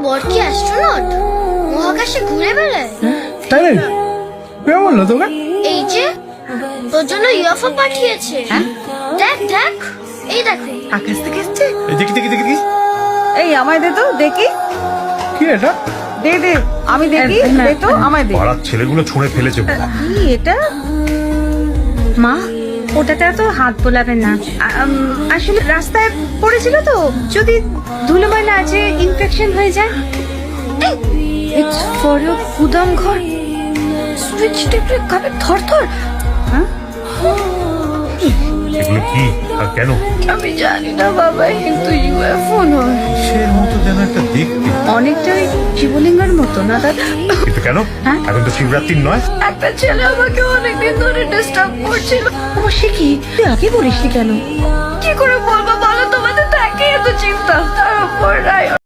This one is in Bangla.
বর কি অ্যাস্ট্রোনট? মহাকাশে ঘুরে বেড়ায়? তাই নাকি? কে বললো তোকে? এই যে তোর জন্য ইউএফও পাঠিয়েছে। দেখ দেখ, এই দেখো। আকাশ থেকে এসছে। দেখি দেখি দেখি দেখি। এই আমায় দে তো দেখি। কি এটা? দে দে আমি দেখি। দে তো আমায় দে। পাড়ার ছেলেগুলো ছুঁড়ে ফেলেছে। কি এটা? মা, ওটাতে তো হাত বোলাবেন না। আসলে রাস্তায় পড়েছিল তো, যদি ধুলো ময়লা আছে ইনফেকশন হয়ে যায়। ইটস ফর ইউর গুদাম ঘর। সুইচ টিপলে কাবে থরথর। এগুলো কি আর কেন? আমি জানি না বাবা, কিন্তু ইউএফও নয়। কিসের মতো যেন একটা দেখতে। অনেকটাই শিবলিঙ্গের মতো না দাদা? কিন্তু কেন? এখন তো শিবরাত্রির নয়। একটা ছেলে আমাকে অনেকদিন ধরে ডিস্টার্ব করছিল। ও সে কি? তুই আগে বলিসনি কেন? কি করে বলবো বলো, তোমাদের থাকে এত চিন্তা। তারপর